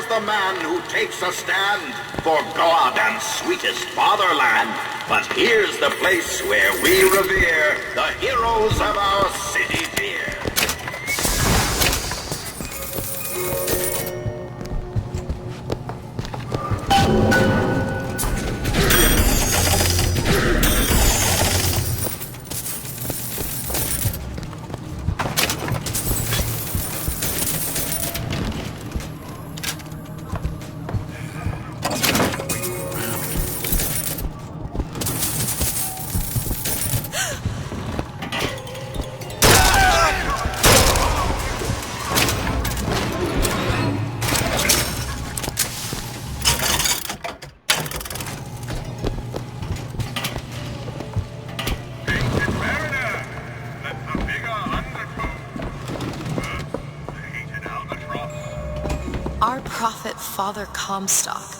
the man who takes a stand for God and sweetest fatherland. But here's the place where we revere the heroes of our city dear. Our prophet, Father Comstock,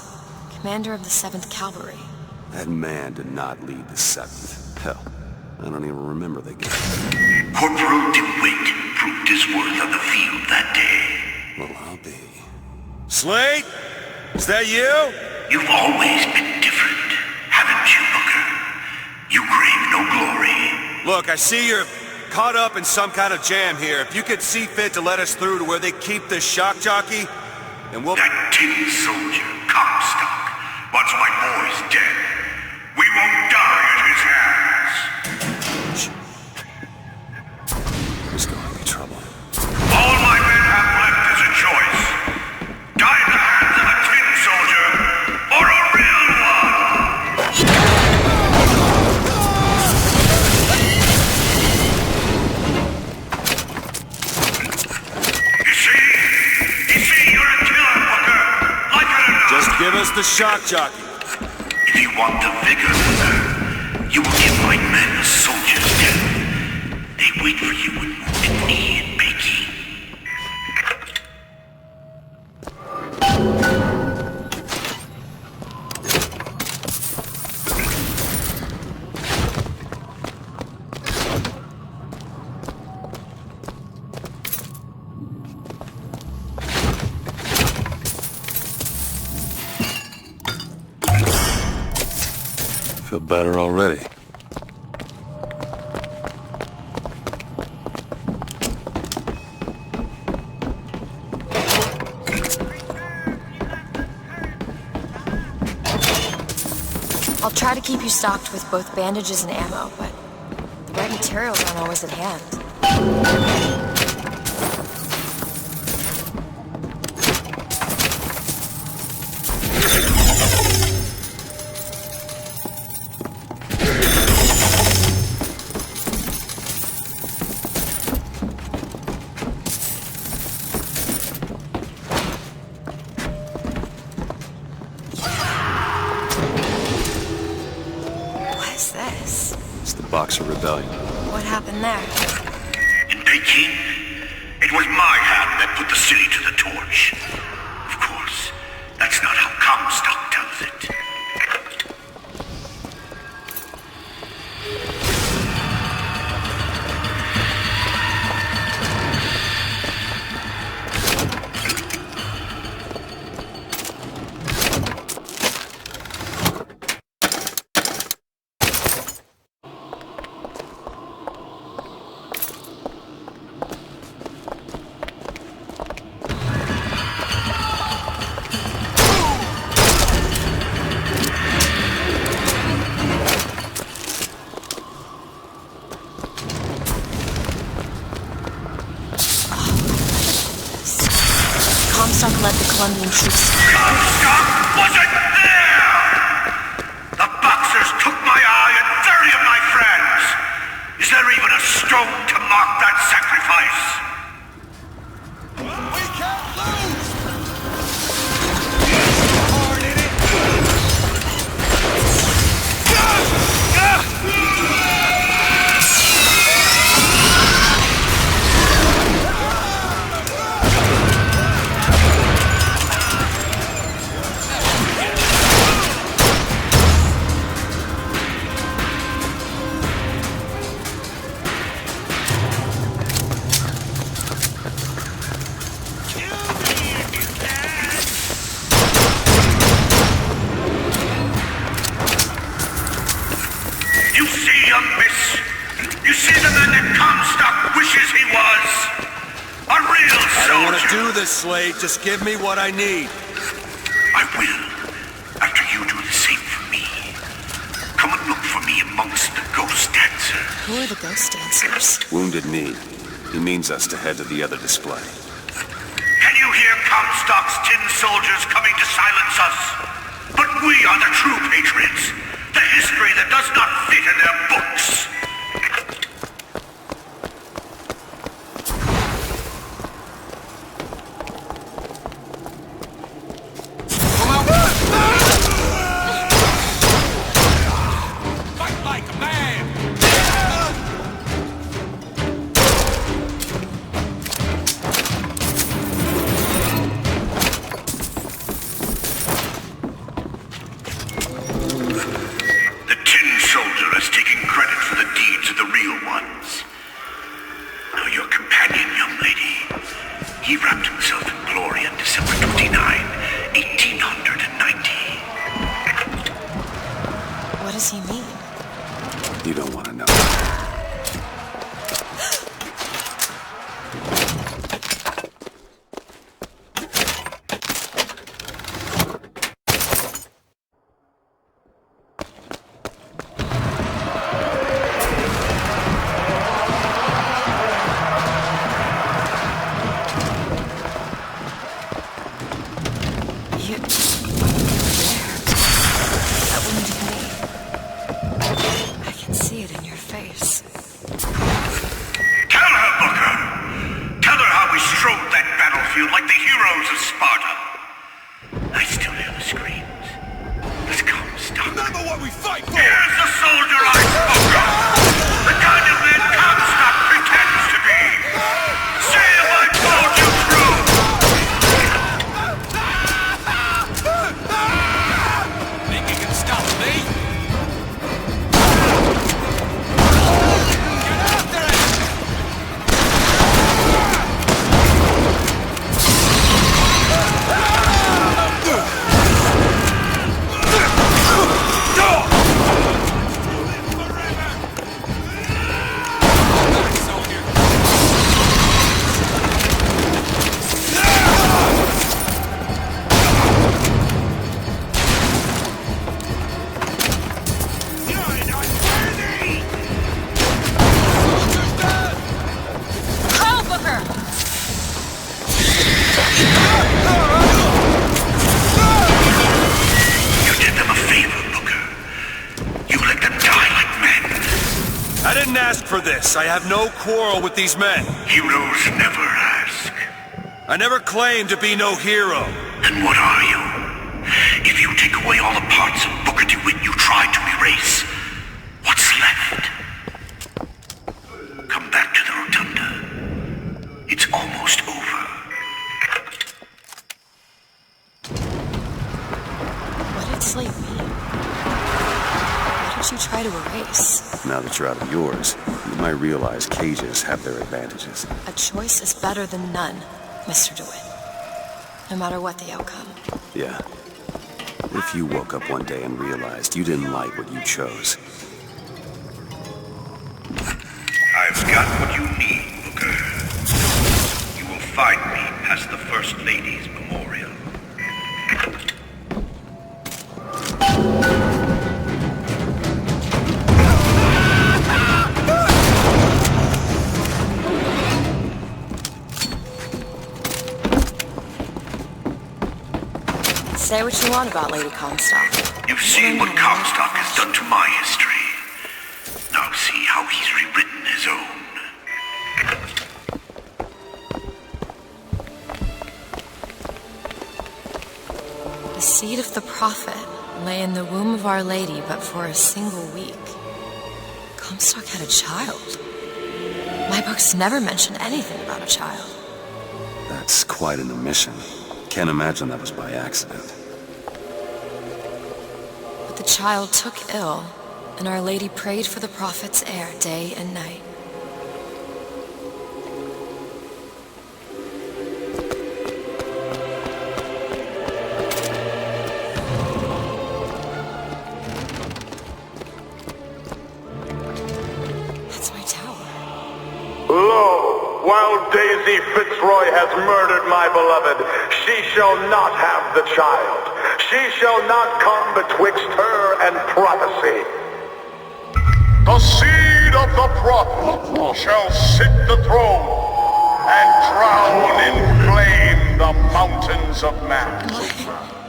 commander of the 7th Cavalry. That man did not lead the 7th. Hell, I don't even remember the game. Corporal DeWitt proved his worth on the field that day. Well, I'll be. Slate? Is that you? You've always been different, haven't you, Booker? You crave no glory. Look, I see you're caught up in some kind of jam here. If you could see fit to let us through to where they keep this shock jockey, then we'll... That tin soldier, Comstock, once my boy's dead. We won't die at his hands. There's going to be trouble. All my men have left is a choice. Die at the hands of a tin soldier, or a real one! You see, you're a killer, Booker. Like it or not. Just give us the shock jockey. If you want the vigor, Booker, you will give my men a soldier's death. They wait for you with wounded knee and Bakey. Feel better already. I'll try to keep you stocked with both bandages and ammo, but the right materials aren't always at hand. Boxer Rebellion. What happened there? In Peking, it was my hand that put the city to the torch. Of course, that's not how Comstock tells it. Comstock led the Colombian troops. Comstock wasn't there! The Boxers took my eye and 30 of my friends! Is there even a stone to mark that sacrifice? We can't lose! Hard in it! do this, Slade. Just give me what I need. I will, after you do the same for me. Come and look for me amongst the ghost dancers. Who are the ghost dancers? Wounded Knee. He means us to head to the other display. Can you hear Comstock's tin soldiers coming to silence us? But we are the true patriots. The history that does not fit in their books. Fight like a man! The tin soldier has taken credit for the deeds of the real ones. Now your companion, young lady, he wrapped himself in glory on December 29, 1890. What does he mean? You don't want to know. You... That wounded me. I can see it in your face. Tell her, Booker! Tell her how we strode that battlefield like the heroes of Sparta. I still hear the screams. Let's come, stop. Remember what we fight for! Here's the soldier I spoke of! The kind of man Comstock pretends to be! Say if I told you true! Think you can stop me? Get after it! Carl Booker! You did them a favor, Booker. You let them die like men. I didn't ask for this. I have no quarrel with these men. Heroes never ask. I never claimed to be no hero. Then what are you? If you take away all the parts of Booker DeWitt you tried to erase, what's left? Come back to the rotunda. It's almost over. What did Slade mean? What did you try to erase? Now that you're out of yours, you might realize cages have their advantages. A choice is better than none, Mr. DeWitt. No matter what the outcome. Yeah. If you woke up one day and realized you didn't like what you chose, I've got what you need, Booker. You will find me past the First Lady's memorial. Say what you want about Lady Comstock. You've seen what Comstock has done to my history. Now see how he's rewritten his own. The seed of the prophet lay in the womb of Our Lady but for a single week. Comstock had a child. My books never mention anything about a child. that's quite an omission. Can't imagine that was by accident. But the child took ill, and Our Lady prayed for the prophet's heir day and night. Lo, while Daisy Fitzroy has murdered my beloved, she shall not have the child. She shall not come betwixt her and prophecy. The seed of the prophet shall sit the throne and drown in flame the mountains of man.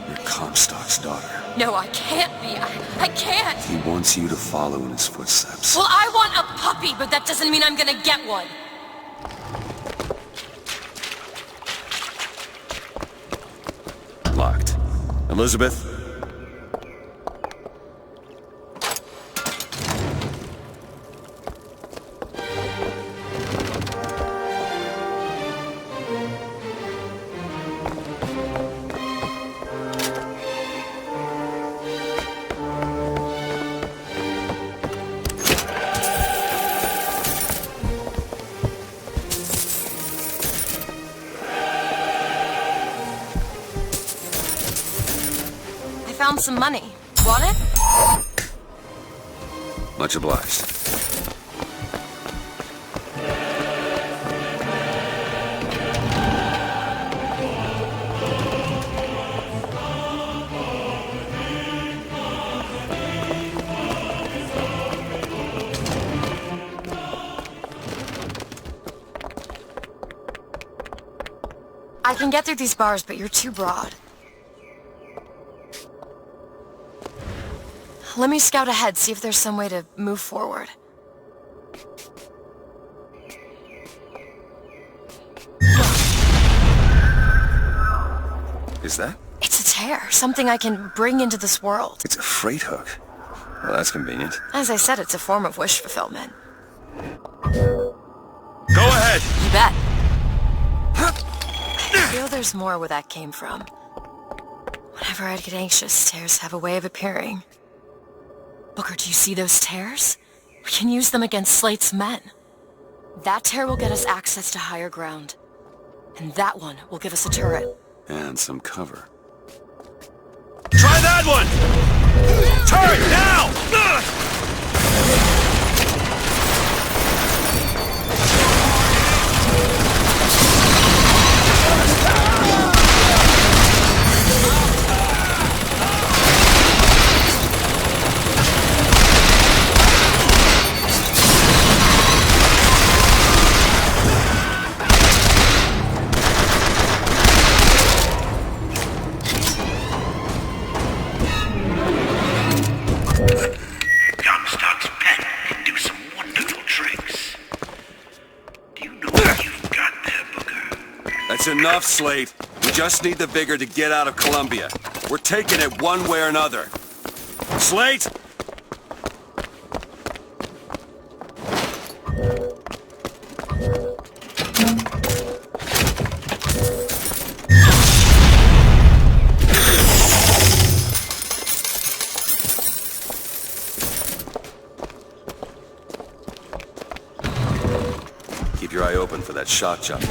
You're Comstock's daughter. No, I can't be. I can't. He wants you to follow in his footsteps. Well, I want a puppy, but that doesn't mean I'm gonna get one. Locked. Elizabeth? Found some money. Want it? Much obliged. I can get through these bars, but you're too broad. Let me scout ahead, see if there's some way to move forward. Is that? It's a tear, something I can bring into this world. It's a freight hook. Well, that's convenient. As I said, it's a form of wish fulfillment. Go ahead! You bet. I feel there's more where that came from. Whenever I'd get anxious, tears have a way of appearing. Booker, do you see those tears? We can use them against Slate's men. That tear will get us access to higher ground. And that one will give us a turret. And some cover. Try that one! Turret, now! Comstock's pet can do some wonderful tricks. Do you know what you've got there, Booker? That's enough, Slate. We just need the vigor to get out of Columbia. We're taking it one way or another. Slate! Keep your eye open for that shock job.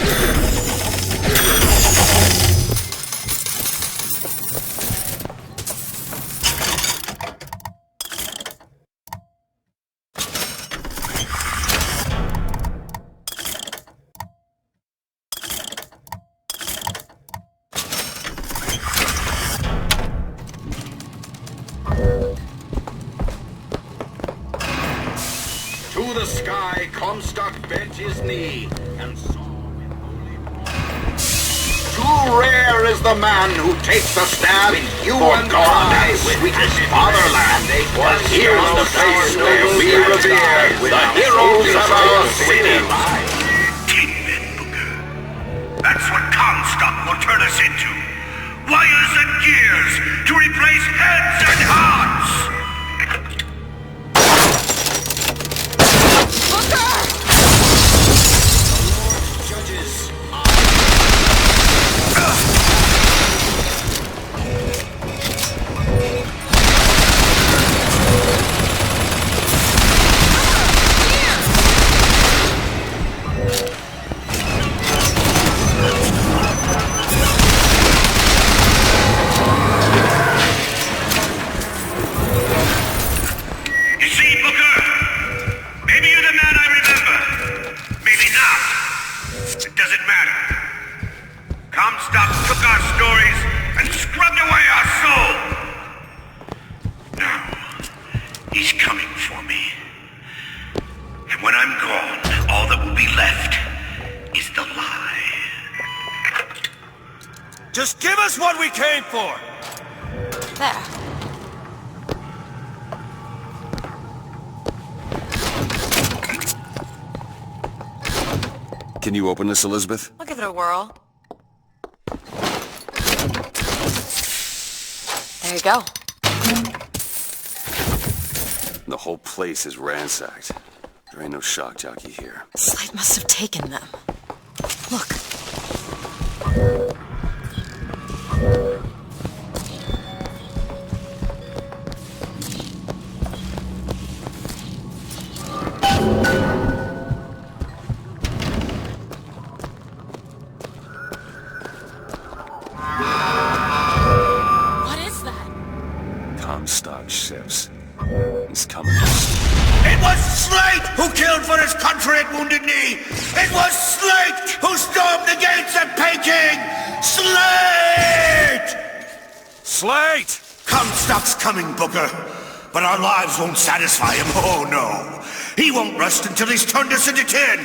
To the sky, Comstock bent his knee and saw with holy wrath. Too rare is the man who takes a stand with you and God, sweetest fatherland. For here's the place where we revere the heroes of our city. Take that, Booker. That's what Comstock will turn us into. Wires and gears to replace heads and hearts. Judges. Just give us what we came for! There. Can you open this, Elizabeth? I'll give it a whirl. There you go. The whole place is ransacked. There ain't no shock jockey here. Slate must have taken them. Look. What is that? Comstock ships. He's coming. It was Slate who killed for his country at Wounded Knee! It was Slate who stormed the gates at Peking! Slate! Slate! Comstock's coming, Booker. But our lives won't satisfy him, oh no. He won't rest until he's turned us into tin.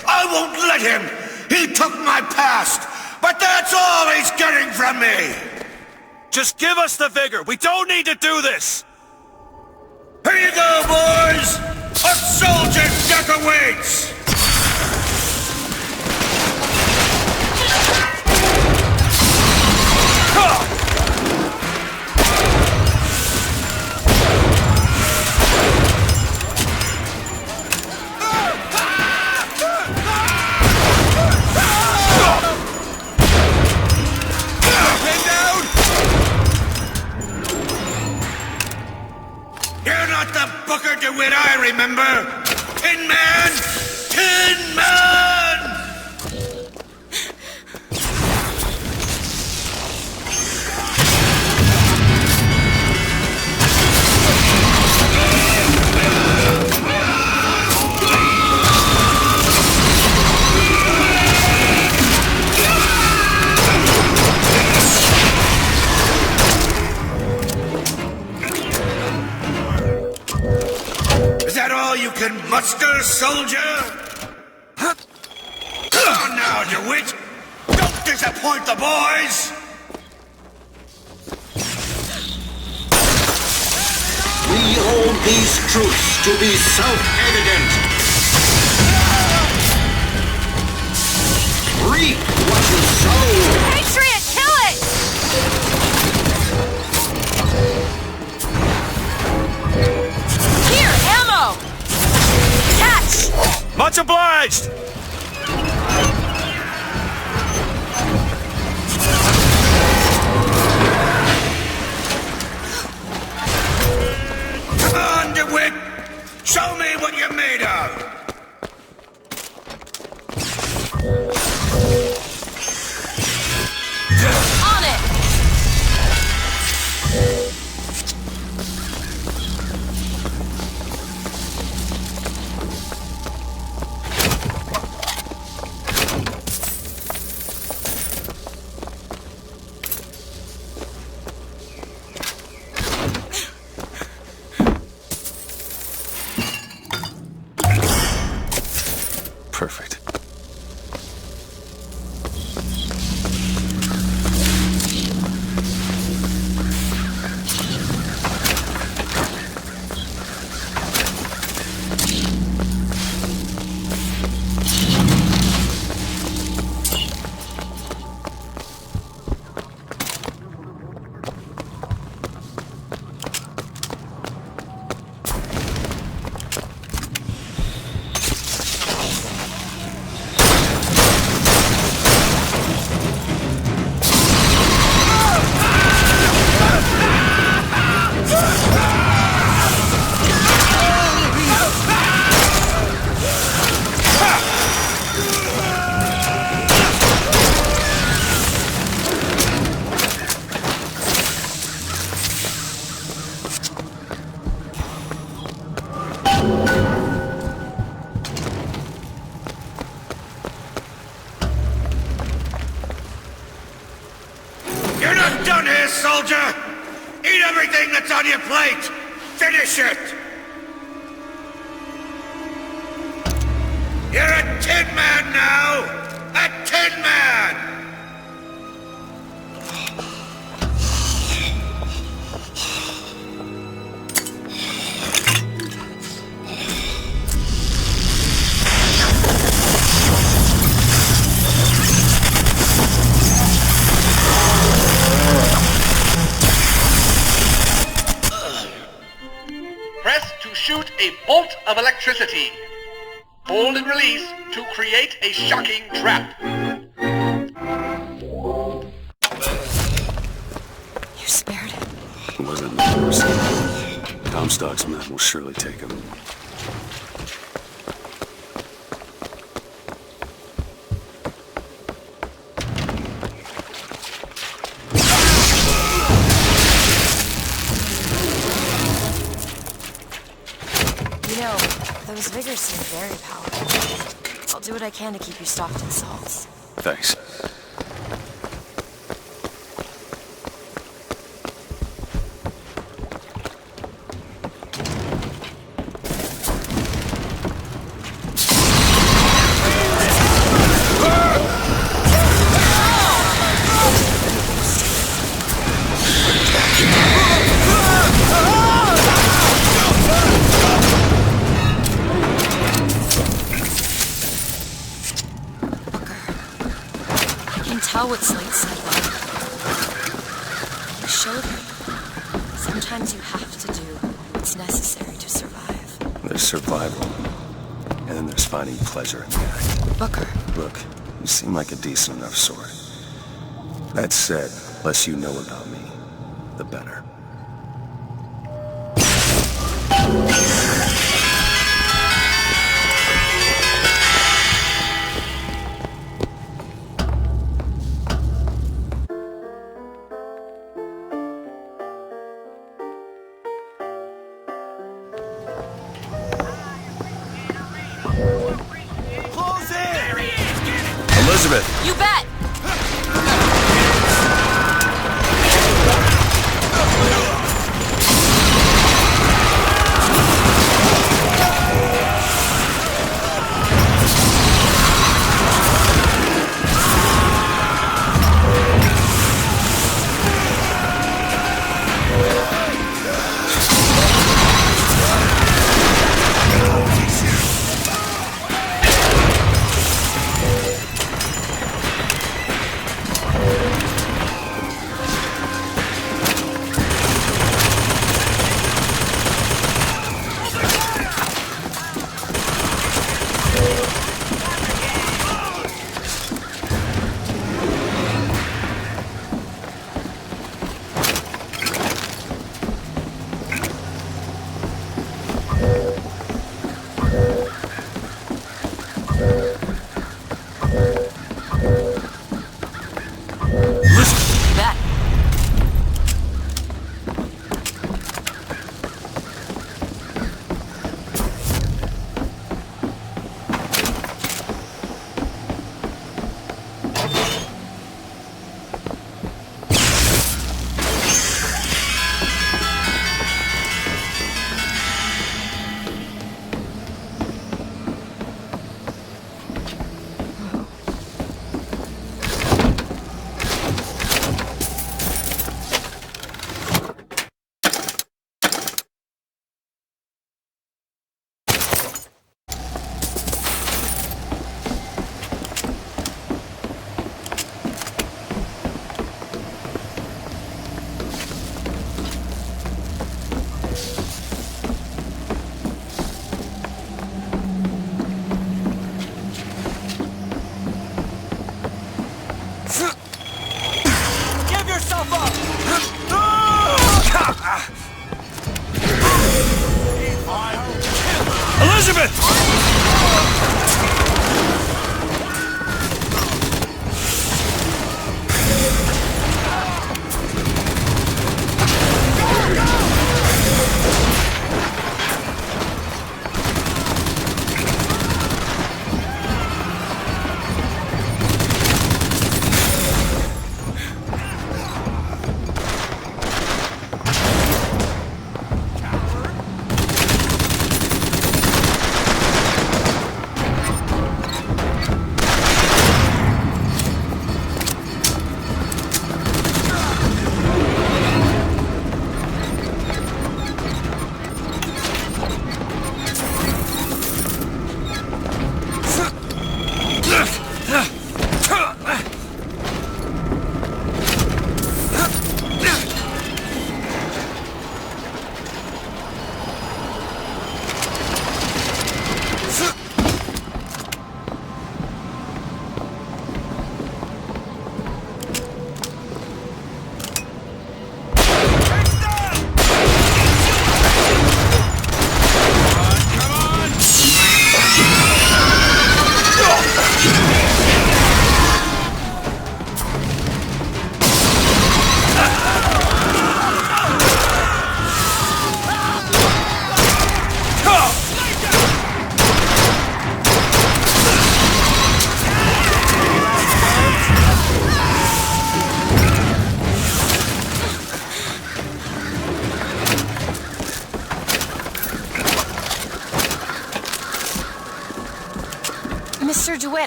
I won't let him. He took my past, but that's all he's getting from me. Just give us the vigor! We don't need to do this! Here you go, boys! A soldier's death awaits! You're not the Booker DeWitt I remember! Tin Man! Tin Man! Is that all you can muster, soldier? Come on now, DeWitt! Don't disappoint the boys! We hold these truths to be self-evident. Reap what you sow. Patriot, kill it! Here, ammo! Catch! Much obliged! Come on, DeWitt! Show me what you're made of! On it! Perfect. You're not done here, soldier! Eat everything that's on your plate! Finish it! You're a tin man now! A tin man! shoot a bolt of electricity. Hold and release to create a shocking trap. You spared him. It wasn't the worst. Comstock's men will surely take him. You know, those vigors seem very powerful. I'll do what I can to keep you stocked in salts. Thanks. Tell what Slate said about it. You showed me. Sometimes you have to do what's necessary to survive. There's survival. And then there's finding pleasure in the act. Booker. Look, you seem like a decent enough sort. That said, the less you know about me, the better. Elizabeth! You bet!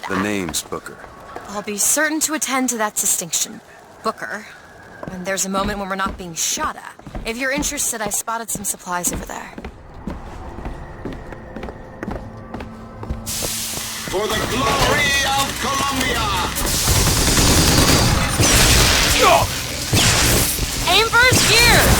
The name's Booker. I'll be certain to attend to that distinction, Booker. And there's a moment when we're not being shot at. If you're interested, I spotted some supplies over there. For the glory of Columbia! Aim for his ears!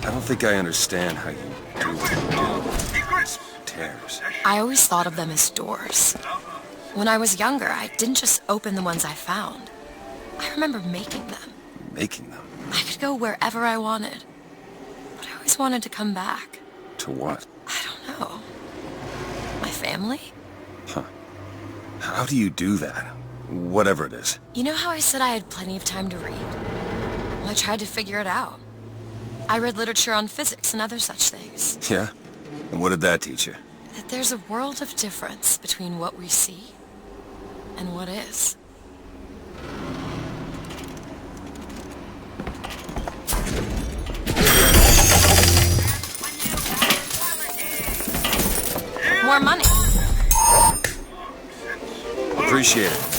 I think I understand how you do what you do. These tears. I always thought of them as doors. When I was younger, I didn't just open the ones I found. I remember making them. Making them? I could go wherever I wanted. But I always wanted to come back. To what? I don't know. My family? Huh. How do you do that? Whatever it is. You know how I said I had plenty of time to read? Well, I tried to figure it out. I read literature on physics and other such things. Yeah? And what did that teach you? That there's a world of difference between what we see and what is. More money. Appreciate it.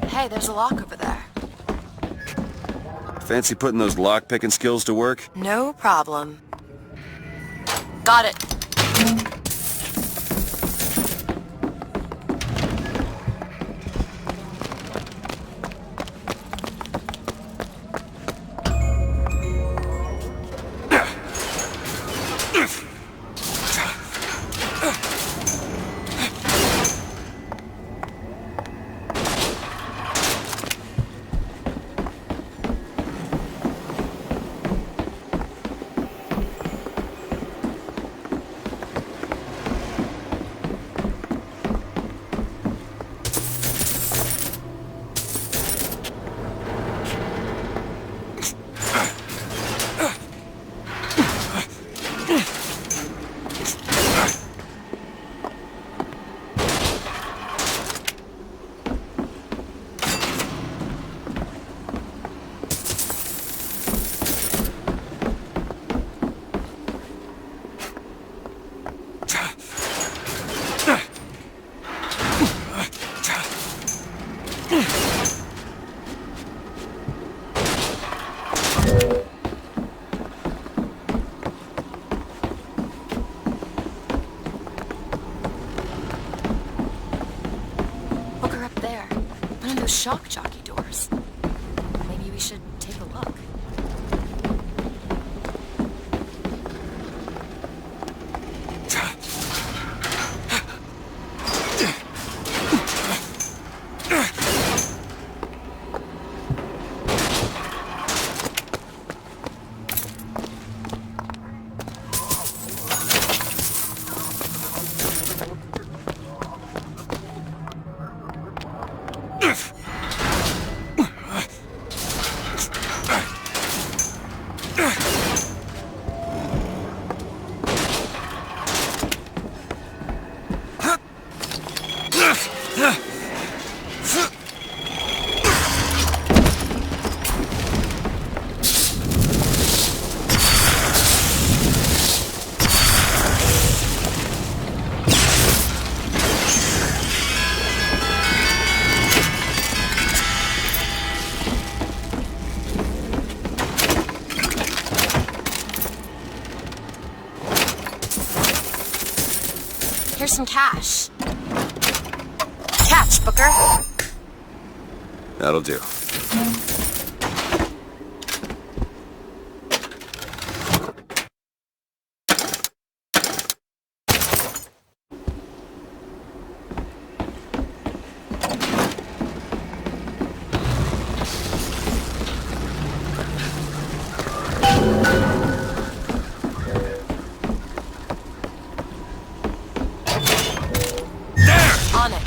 Hey, there's a lock over there. Fancy putting those lock-picking skills to work? No problem. Got it. Shock jockey doors. Maybe we should take a look. Here's some cash. Catch, Booker. That'll do. On it.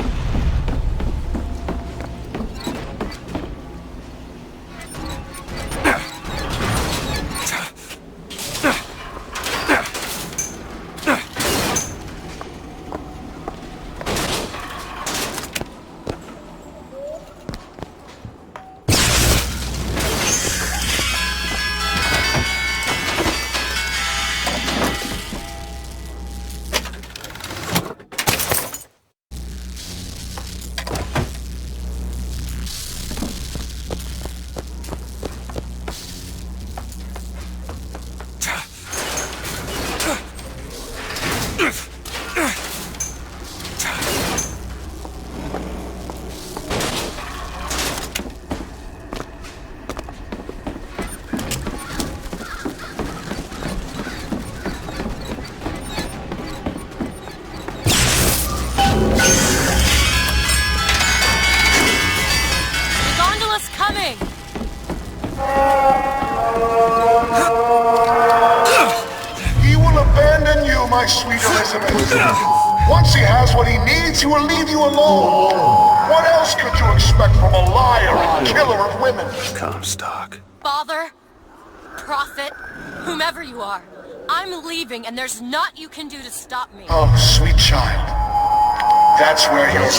My sweet Elizabeth. Once he has what he needs, he will leave you alone. What else could you expect from a liar and killer of women? Comstock. Father, prophet, whomever you are, I'm leaving and there's naught you can do to stop me. Oh, sweet child. That's where you're...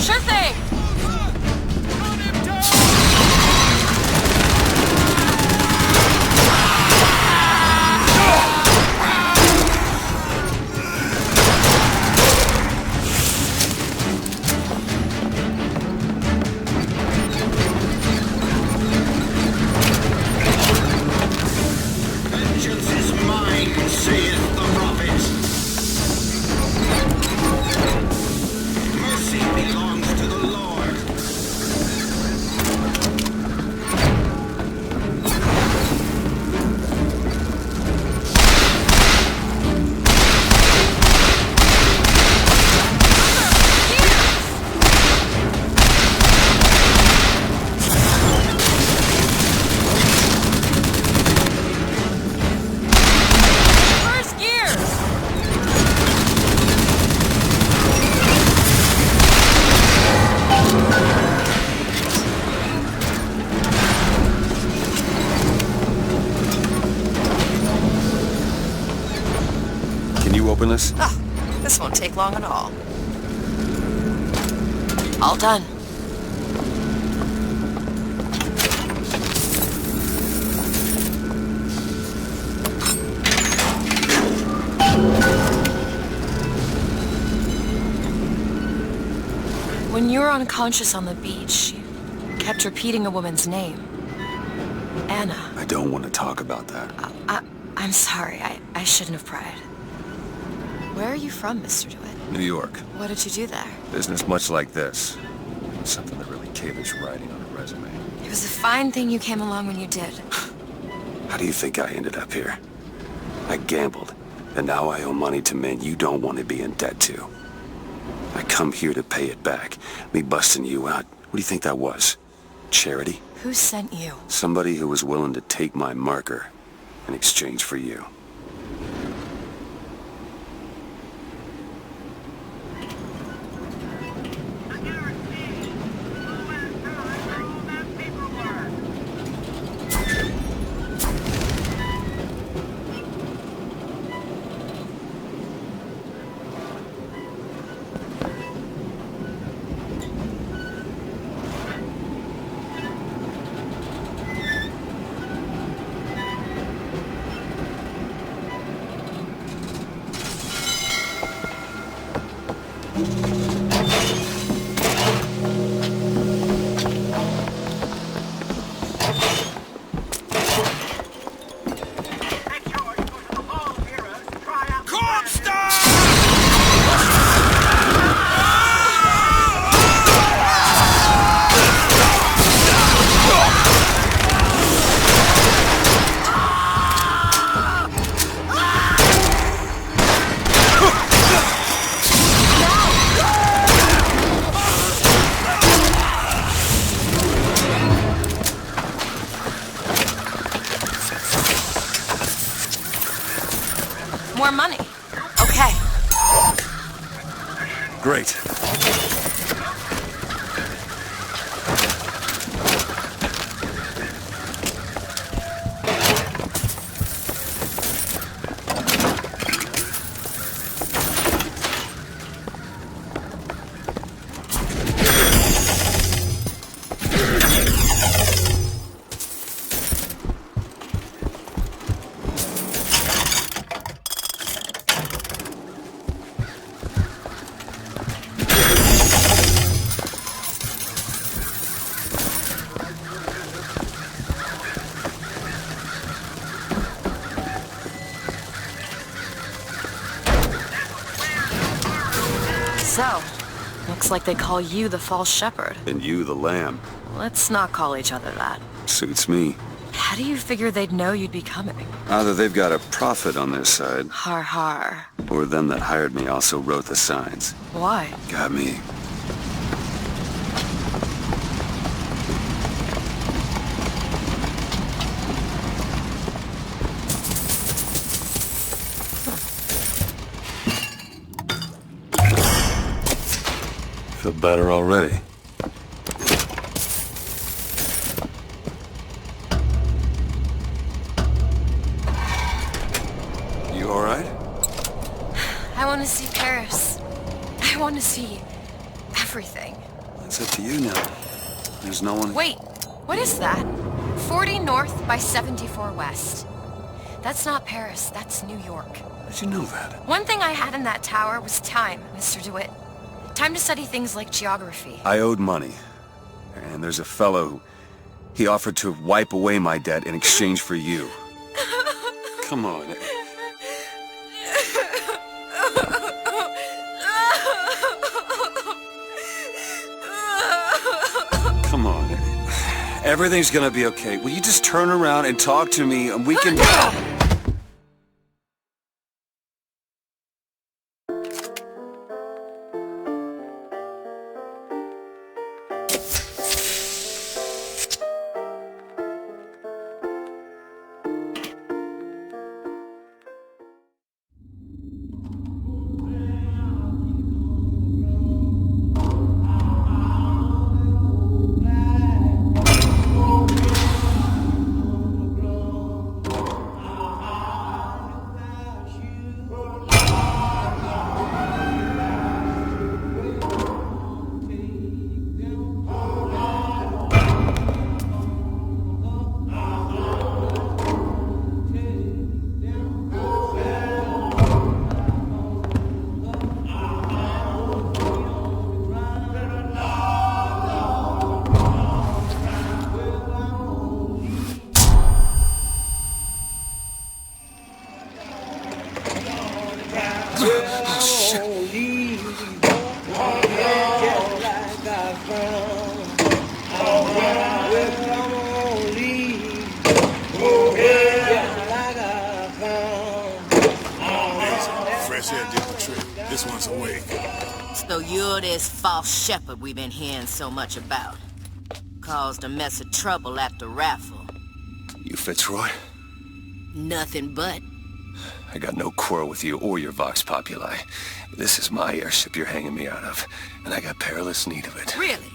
Sure thing! Vengeance is mine, saith the prophet. Mercy belongs to the Lord. open this? Ah, this won't take long at all. All done. When you were unconscious on the beach, you kept repeating a woman's name. Anna. I don't want to talk about that. I'm sorry. I shouldn't have pried. Where are you from, Mr. DeWitt? New York. What did you do there? Business much like this. Something that really caters writing on a resume. It was a fine thing you came along when you did. How do you think I ended up here? I gambled, and now I owe money to men you don't want to be in debt to. I come here to pay it back. Me busting you out, what do you think that was? Charity? Who sent you? Somebody who was willing to take my marker in exchange for you. More money. Okay. Great. So, looks like they call you the false shepherd. And you the lamb. Let's not call each other that. Suits me. How do you figure they'd know you'd be coming? Either they've got a profit on their side, Har har. or them that hired me also wrote the signs. Why? Got me. Feel better already. You all right? I want to see Paris. I want to see everything. It's up to you now. There's no one... Wait, what is that? 40 north by 74 west. That's not Paris, that's New York. How'd you know that? One thing I had in that tower was time, Mr. DeWitt. Time to study things like geography. I owed money. And there's a fellow who... He offered to wipe away my debt in exchange for you. Come on. Come on. Everything's gonna be okay. Will you just turn around and talk to me and we can... you're this false shepherd we've been hearing so much about. Caused a mess of trouble at the raffle. You Fitzroy? Nothing but. I got no quarrel with you or your Vox Populi. This is my airship you're hanging me out of, and I got perilous need of it. Really?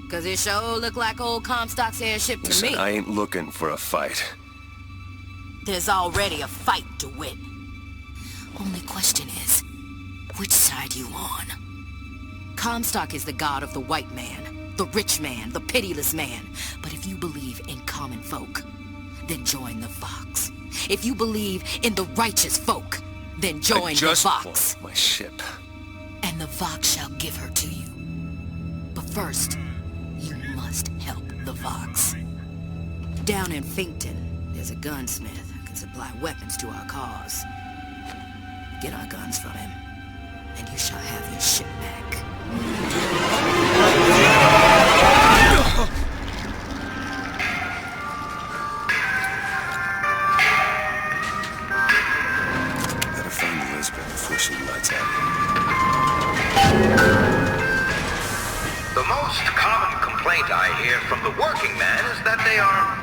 Cause it sure look like old Comstock's airship to Listen, me. I ain't looking for a fight. There's already a fight to win. Only question is, which side you on? Comstock is the god of the white man, the rich man, the pitiless man. But if you believe in common folk, then join the Vox. If you believe in the righteous folk, then join the Vox. My ship. And the Vox shall give her to you. But first, you must help the Vox. Down in Finkton, there's a gunsmith who can supply weapons to our cause. Get our guns from him, and you shall have your ship back. Better find Elizabeth before she lights out. The most common complaint I hear from the working man is that they are